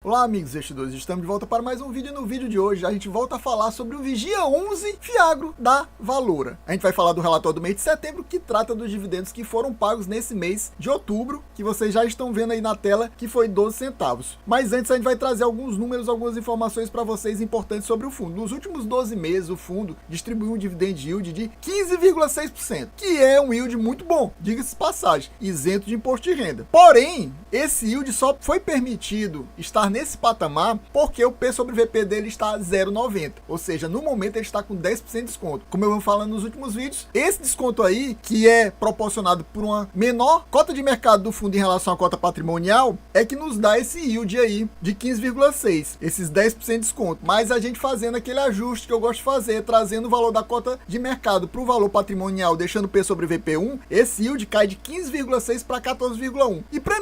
Olá amigos investidores, estamos de volta para mais um vídeo. No vídeo de hoje a gente volta a falar sobre o Vigia 11 Fiagro da Valora. A gente vai falar do relatório do mês de setembro, que trata dos dividendos que foram pagos nesse mês de outubro, que vocês já estão vendo aí na tela, que foi 12 centavos. Mas antes a gente vai trazer alguns números, algumas informações para vocês importantes sobre o fundo. Nos últimos 12 meses o fundo distribuiu um dividend yield de 15,6%, que é um yield muito bom, diga-se de passagem, isento de imposto de renda. Porém, esse yield só foi permitido estar nesse patamar porque o P sobre VP dele está 0,90, ou seja, no momento ele está com 10% de desconto. Como eu vou falando nos últimos vídeos, esse desconto aí, que é proporcionado por uma menor cota de mercado do fundo em relação à cota patrimonial, é que nos dá esse yield aí de 15,6, esses 10% de desconto. Mas a gente fazendo aquele ajuste que eu gosto de fazer, trazendo o valor da cota de mercado para o valor patrimonial, deixando o P sobre VP1, esse yield cai de 15,6 para 14,1. E para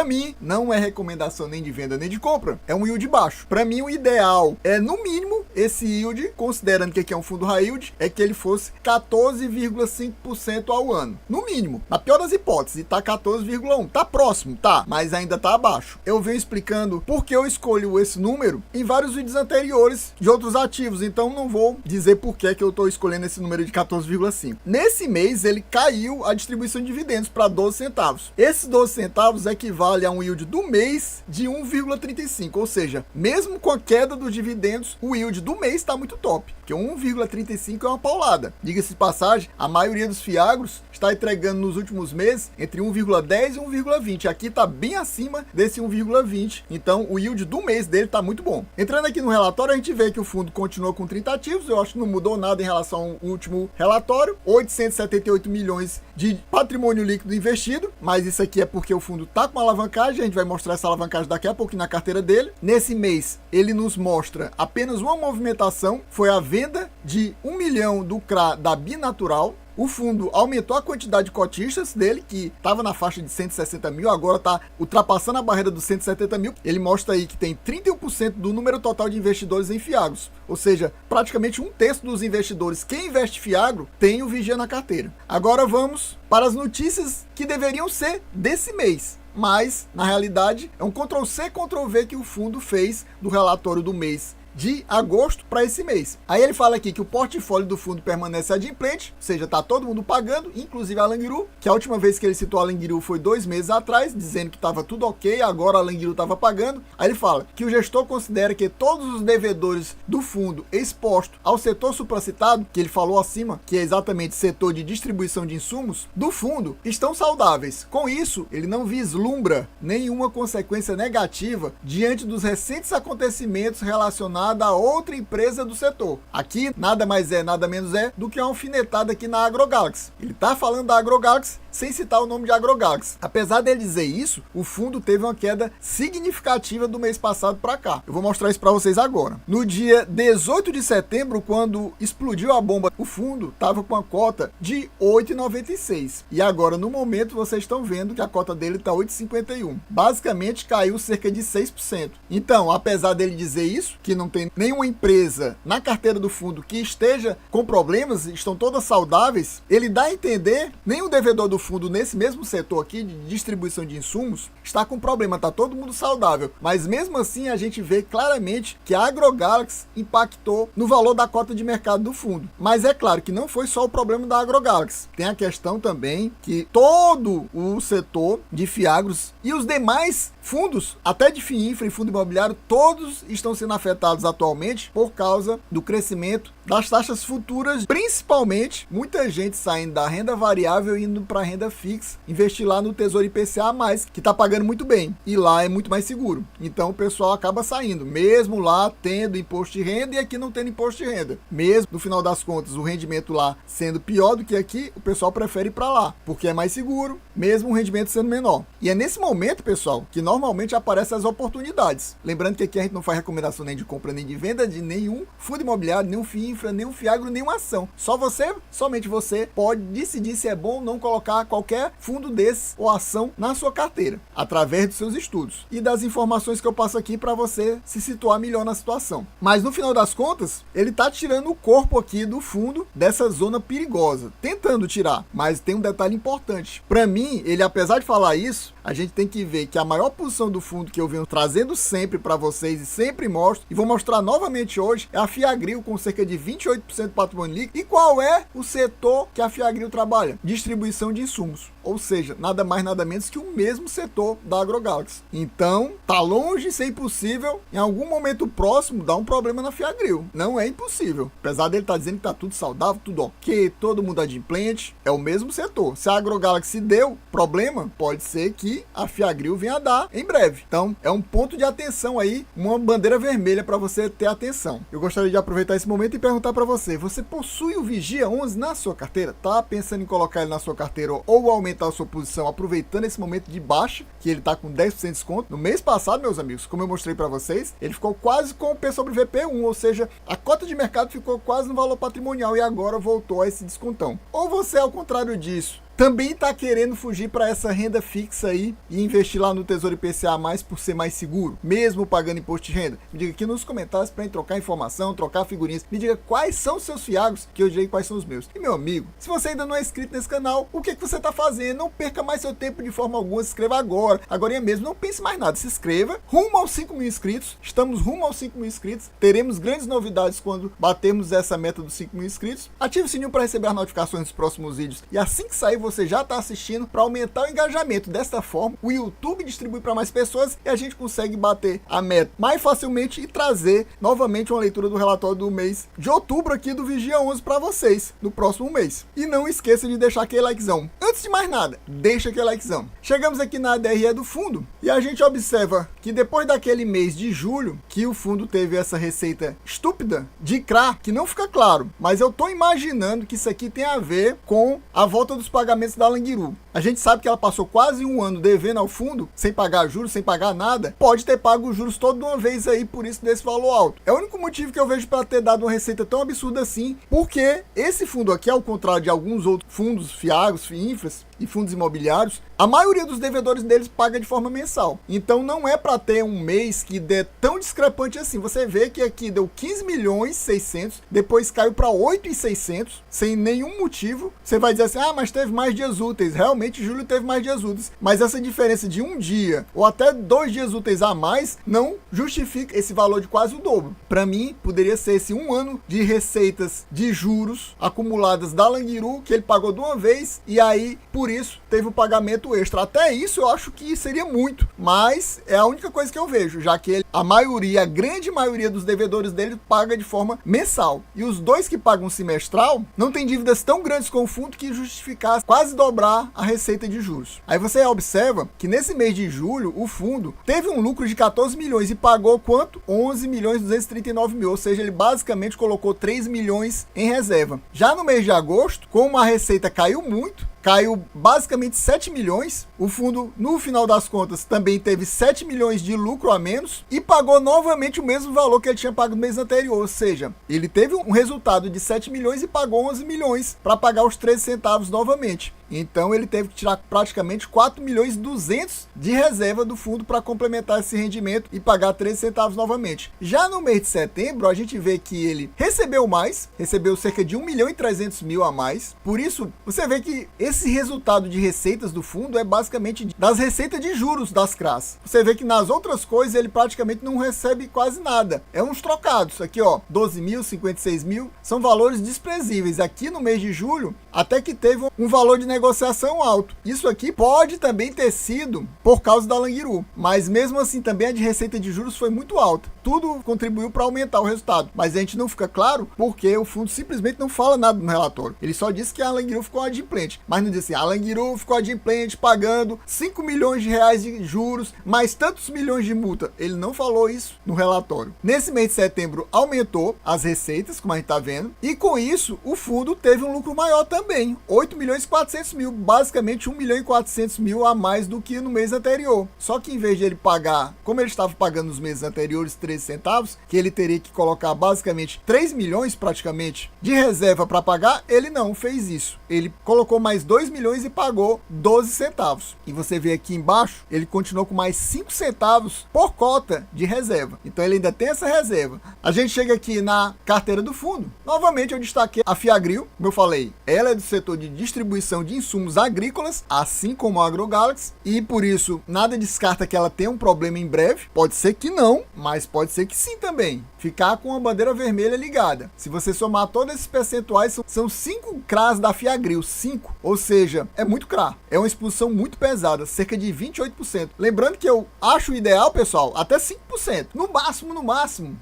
mim, não é recomendação nem de venda nem de compra, é um yield baixo. Para mim, o ideal é, no mínimo, esse yield, considerando que aqui é um fundo high yield, é que ele fosse 14,5% ao ano. No mínimo. Na pior das hipóteses, tá 14,1%. Tá próximo, tá, mas ainda tá abaixo. Eu venho explicando por que eu escolho esse número em vários vídeos anteriores de outros ativos, então não vou dizer por que eu tô escolhendo esse número de 14,5%. Nesse mês, ele caiu a distribuição de dividendos para 12 centavos. Esses 12 centavos equivale a um yield do mês de 1,35, ou seja, mesmo com a queda dos dividendos, o yield do mês está muito top, porque 1,35 é uma paulada. Diga-se de passagem, a maioria dos fiagros está entregando nos últimos meses entre 1,10 e 1,20. Aqui está bem acima desse 1,20, então o yield do mês dele está muito bom. Entrando aqui no relatório, a gente vê que o fundo continua com 30 ativos, eu acho que não mudou nada em relação ao último relatório, 878 milhões de patrimônio líquido investido, mas isso aqui é porque o fundo está com alavancagem, a gente vai mostrar essa alavancagem daqui a pouco na carteira dele. Nesse mês, ele nos mostra apenas uma movimentação, foi a venda de 1 milhão do CRA da Binatural. O fundo aumentou a quantidade de cotistas dele, que estava na faixa de 160 mil, agora está ultrapassando a barreira dos 170 mil. Ele mostra aí que tem 31% do número total de investidores em fiagros, ou seja, praticamente um terço dos investidores que investe em fiagro tem o Vigia na carteira. Agora vamos para as notícias que deveriam ser desse mês, mas na realidade é um Ctrl+C, Ctrl+V que o fundo fez do relatório do mês de agosto para esse mês. Aí ele fala aqui que o portfólio do fundo permanece adimplente, ou seja, tá todo mundo pagando, inclusive a Langiru, que a última vez que ele citou a Langiru foi 2 meses atrás, dizendo que estava tudo ok, agora a Langiru estava pagando. Aí ele fala que o gestor considera que todos os devedores do fundo exposto ao setor supracitado, que ele falou acima, que é exatamente setor de distribuição de insumos do fundo, estão saudáveis. Com isso, ele não vislumbra nenhuma consequência negativa diante dos recentes acontecimentos relacionados a outra empresa do setor. Aqui nada mais é, nada menos é do que uma alfinetada aqui na AgroGalaxy. Ele tá falando da AgroGalaxy sem citar o nome de AgroGalaxy. Apesar dele dizer isso, o fundo teve uma queda significativa do mês passado para cá. Eu vou mostrar isso para vocês agora. No dia 18 de setembro, quando explodiu a bomba, o fundo estava com a cota de 8,96. E agora, no momento, vocês estão vendo que a cota dele está 8,51. Basicamente, caiu cerca de 6%. Então, apesar dele dizer isso, que não tem nenhuma empresa na carteira do fundo que esteja com problemas, estão todas saudáveis, ele dá a entender, nenhum devedor do fundo nesse mesmo setor aqui de distribuição de insumos está com problema, tá todo mundo saudável, mas mesmo assim a gente vê claramente que a AgroGalaxy impactou no valor da cota de mercado do fundo. Mas é claro que não foi só o problema da AgroGalaxy, tem a questão também que todo o setor de fiagros e os demais fundos, até de FIINFRA e fundo imobiliário, todos estão sendo afetados atualmente por causa do crescimento das taxas futuras, principalmente muita gente saindo da renda variável e indo para a renda fixa, investir lá no Tesouro IPCA+, que está pagando muito bem, e lá é muito mais seguro. Então o pessoal acaba saindo, mesmo lá tendo imposto de renda e aqui não tendo imposto de renda. Mesmo no final das contas o rendimento lá sendo pior do que aqui, o pessoal prefere ir para lá, porque é mais seguro, mesmo o rendimento sendo menor. E é nesse momento, pessoal, que normalmente aparecem as oportunidades. Lembrando que aqui a gente não faz recomendação nem de compra nem de venda de nenhum fundo imobiliário, nenhum FIINFRA, nenhum fiagro, nenhuma ação. Só você, somente você, pode decidir se é bom ou não colocar qualquer fundo desse ou ação na sua carteira, através dos seus estudos e das informações que eu passo aqui para você se situar melhor na situação. Mas no final das contas, ele está tirando o corpo aqui do fundo dessa zona perigosa, tentando tirar. Mas tem um detalhe importante. Para mim, ele, apesar de falar isso, a gente tem que ver que a maior posição do fundo que eu venho trazendo sempre para vocês e sempre mostro, e vou mostrar novamente hoje, é a Fiagro com cerca de 28% do patrimônio líquido. E qual é o setor que a Fiagro trabalha? Distribuição de insumos. Ou seja, nada mais nada menos que o mesmo setor da AgroGalaxy. Então, tá longe de ser impossível em algum momento próximo dar um problema na Fiagro. Não é impossível. Apesar dele estar dizendo que tá tudo saudável, tudo ok, todo mundo adimplente, é o mesmo setor. Se a AgroGalaxy deu problema, pode ser que a Fiagro venha a dar em breve. Então, é um ponto de atenção aí, uma bandeira vermelha para você ter atenção. Eu gostaria de aproveitar esse momento e perguntar para você, você possui o Vigia 11 na sua carteira? Tá pensando em colocar ele na sua carteira ou aumentar a sua posição aproveitando esse momento de baixa, que ele tá com 10% de desconto? No mês passado, meus amigos, como eu mostrei para vocês, ele ficou quase com o P sobre VP1, ou seja, a cota de mercado ficou quase no valor patrimonial e agora voltou a esse descontão. Ou você, ao contrário disso, também está querendo fugir para essa renda fixa aí e investir lá no Tesouro IPCA+, por ser mais seguro, mesmo pagando imposto de renda? Me diga aqui nos comentários para trocar informação, trocar figurinhas. Me diga quais são os seus fiagros, que eu direi quais são os meus. E meu amigo, se você ainda não é inscrito nesse canal, o que você está fazendo? Não perca mais seu tempo de forma alguma, se inscreva agora mesmo, não pense mais nada, se inscreva, rumo aos 5 mil inscritos, estamos rumo aos 5 mil inscritos, teremos grandes novidades quando batermos essa meta dos 5 mil inscritos. Ative o sininho para receber as notificações dos próximos vídeos e assim que sair você já está assistindo, para aumentar o engajamento. Desta forma, o YouTube distribui para mais pessoas e a gente consegue bater a meta mais facilmente e trazer novamente uma leitura do relatório do mês de outubro aqui do Vigia 11 para vocês no próximo mês. E não esqueça de deixar aquele likezão. Antes de mais nada, deixa aquele likezão. Chegamos aqui na DRE do fundo e a gente observa que depois daquele mês de julho, que o fundo teve essa receita estúpida de CRA, que não fica claro, mas eu tô imaginando que isso aqui tem a ver com a volta dos pagamentos da Languiru. A gente sabe que ela passou quase um ano devendo ao fundo, sem pagar juros, sem pagar nada. Pode ter pago os juros toda uma vez aí, por isso desse valor alto. É o único motivo que eu vejo para ter dado uma receita tão absurda assim, porque esse fundo aqui, ao contrário de alguns outros fundos, Fiagros, Fiinfras e fundos imobiliários, a maioria dos devedores deles paga de forma mensal. Então não é para ter um mês que dê tão discrepante assim. Você vê que aqui deu 15 milhões 600, depois caiu para 8,600, sem nenhum motivo. Você vai dizer assim, ah, mas teve mais dias úteis. Realmente, julho teve mais dias úteis. Mas essa diferença de um dia ou até 2 dias úteis a mais não justifica esse valor de quase o dobro. Para mim, poderia ser esse um ano de receitas de juros acumuladas da Languiru, que ele pagou de uma vez e aí, por isso, teve o pagamento extra. Até isso eu acho que seria muito, mas é a única coisa que eu vejo, já que a grande maioria dos devedores dele paga de forma mensal. E os dois que pagam semestral não tem dívidas tão grandes com o fundo que justificasse quase dobrar a receita de juros. Aí você observa que nesse mês de julho, o fundo teve um lucro de 14 milhões e pagou quanto? 11 milhões 239 mil, ou seja, ele basicamente colocou 3 milhões em reserva. Já no mês de agosto, como a receita caiu muito, caiu basicamente 7 milhões. O fundo, no final das contas, também teve 7 milhões de lucro a menos e pagou novamente o mesmo valor que ele tinha pago no mês anterior. Ou seja, ele teve um resultado de 7 milhões e pagou 11 milhões para pagar os 13 centavos novamente. Então ele teve que tirar praticamente 4 milhões e 200 de reserva do fundo para complementar esse rendimento e pagar 13 centavos novamente. Já no mês de setembro, a gente vê que ele recebeu mais, recebeu cerca de 1 milhão e 300 mil a mais. Por isso, você vê que esse resultado de receitas do fundo é basicamente das receitas de juros das CRAs. Você vê que nas outras coisas ele praticamente não recebe quase nada. É uns trocados. Aqui, ó, 12 mil, 56 mil, são valores desprezíveis. Aqui no mês de julho, até que teve um valor de negociação alto. Isso aqui pode também ter sido por causa da Languiru, mas mesmo assim também a de receita de juros foi muito alta. Tudo contribuiu para aumentar o resultado, mas a gente não fica claro porque o fundo simplesmente não fala nada no relatório. Ele só disse que a Languiru ficou adimplente, mas não disse assim, a Languiru ficou adimplente pagando 5 milhões de reais de juros, mais tantos milhões de multa. Ele não falou isso no relatório. Nesse mês de setembro aumentou as receitas, como a gente está vendo, e com isso o fundo teve um lucro maior também, 8 milhões e 400 mil, basicamente 1 milhão e 400 mil a mais do que no mês anterior. Só que em vez de ele pagar, como ele estava pagando nos meses anteriores, 13 centavos, que ele teria que colocar basicamente 3 milhões praticamente de reserva para pagar, ele não fez isso. Ele colocou mais 2 milhões e pagou 12 centavos. E você vê aqui embaixo, ele continuou com mais 5 centavos por cota de reserva. Então ele ainda tem essa reserva. A gente chega aqui na carteira do fundo. Novamente eu destaquei a Fiagril, como eu falei, ela é do setor de distribuição de insumos agrícolas, assim como a AgroGalaxy, e por isso nada descarta que ela tenha um problema em breve. Pode ser que não, mas pode ser que sim também. Ficar com a bandeira vermelha ligada. Se você somar todos esses percentuais, são 5 CRAs da Fiagril, 5. Ou seja, é muito CRA. É uma exposição muito pesada, cerca de 28%. Lembrando que eu acho o ideal, pessoal, até 5%. No máximo,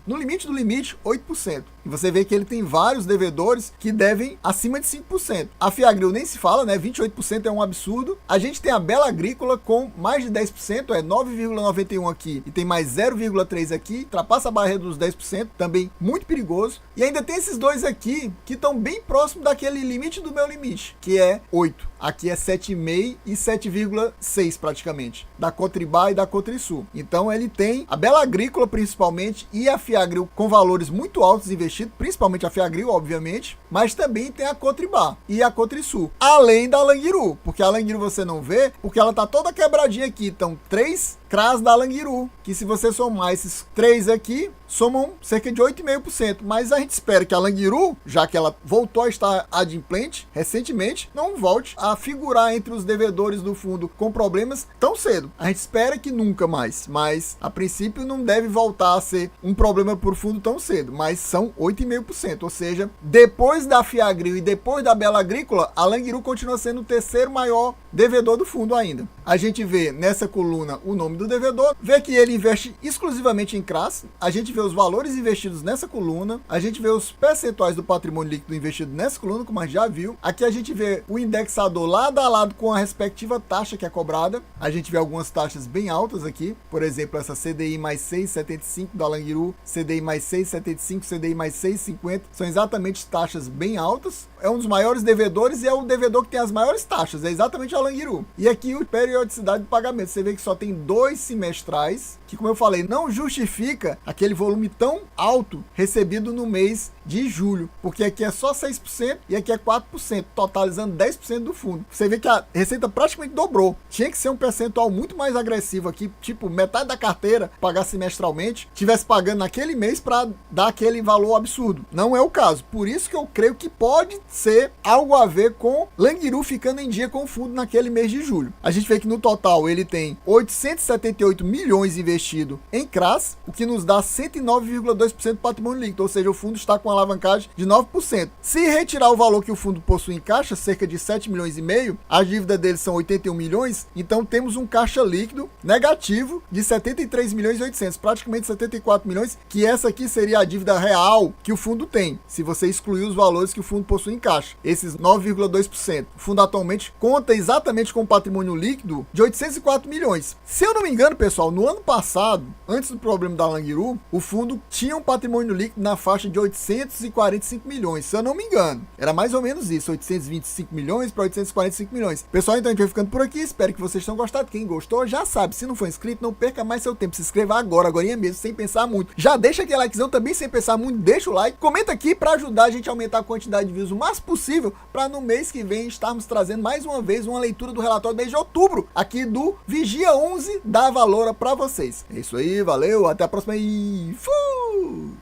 no limite do limite, 8%. E você vê que ele tem vários devedores que devem acima de 5%. A Fiagril nem se fala, né? 28% é um absurdo. A gente tem a Bela Agrícola com mais de 10%, é 9,91 aqui e tem mais 0,3 aqui, ultrapassa a barreira dos 10%, também muito perigoso. E ainda tem esses dois aqui que estão bem próximo daquele limite do meu limite, que é 8. Aqui é 7,5 e 7,6 praticamente, da Cotribá e da Cotrisul. Então ele tem a Bela Agrícola principalmente e a Fiagril com valores muito altos investidos, principalmente a Fiagril, obviamente, mas também tem a Cotribá e a Cotrisul, além da Languiru, porque a Languiru você não vê, porque ela tá toda quebradinha aqui. Então 3 CRAs da Languiru, que se você somar esses 3 aqui, somam cerca de 8,5%, mas a gente espera que a Languiru, já que ela voltou a estar adimplente recentemente, não volte a figurar entre os devedores do fundo com problemas tão cedo. A gente espera que nunca mais, mas a princípio não deve voltar a ser um problema para o fundo tão cedo, mas são 8,5%, ou seja, depois da Fiagril e depois da Bela Agrícola, a Languiru continua sendo o terceiro maior devedor do fundo ainda. A gente vê nessa coluna o nome do devedor, vê que ele investe exclusivamente em CRAs, a gente vê os valores investidos nessa coluna, a gente vê os percentuais do patrimônio líquido investido nessa coluna, como a gente já viu. Aqui a gente vê o indexador lado a lado com a respectiva taxa que é cobrada. A gente vê algumas taxas bem altas aqui, por exemplo, essa CDI mais 6,75 da Languiru, CDI mais 6,75, CDI mais 6,50, são exatamente taxas bem altas. É um dos maiores devedores e é o devedor que tem as maiores taxas, é exatamente a Languiru. E aqui o periodicidade de pagamento, você vê que só tem 2 semestrais, que como eu falei, não justifica aquele volume tão alto recebido no mês de julho, porque aqui é só 6% e aqui é 4%, totalizando 10% do fundo. Você vê que a receita praticamente dobrou. Tinha que ser um percentual muito mais agressivo aqui, tipo metade da carteira pagar semestralmente, tivesse pagando naquele mês para dar aquele valor absurdo. Não é o caso. Por isso que eu creio que pode ser algo a ver com Languiru ficando em dia com o fundo naquele mês de julho. A gente vê que no total ele tem 878 milhões investido em CRAs, o que nos dá 109,2% do patrimônio líquido, ou seja, o fundo está com uma alavancagem de 9%. Se retirar o valor que o fundo possui em caixa, cerca de 7 milhões e meio, a dívida dele são 81 milhões, então temos um caixa líquido negativo de 73 milhões e 800, praticamente 74 milhões, que essa aqui seria a dívida real que o fundo tem, se você excluir os valores que o fundo possui em caixa, esses 9,2%. O fundo atualmente conta exatamente com um patrimônio líquido de 804 milhões. Se eu não me engano, pessoal, no ano passado, antes do problema da Languiru, o fundo tinha um patrimônio líquido na faixa de 845 milhões, se eu não me engano. Era mais ou menos isso, 825 milhões para 845 milhões. Pessoal, então a gente vai ficando por aqui, espero que vocês tenham gostado. Quem gostou já sabe, se não for inscrito, não perca mais seu tempo, se inscreva agora mesmo, sem pensar muito. Já deixa aquele likezão também, sem pensar muito, deixa o like, comenta aqui para ajudar a gente a aumentar a quantidade de views o mais possível, para no mês que vem estarmos trazendo mais uma vez uma leitura do relatório do mês de outubro, aqui do Vigia 11 da Valora para vocês. É isso aí, valeu, até a próxima e fui!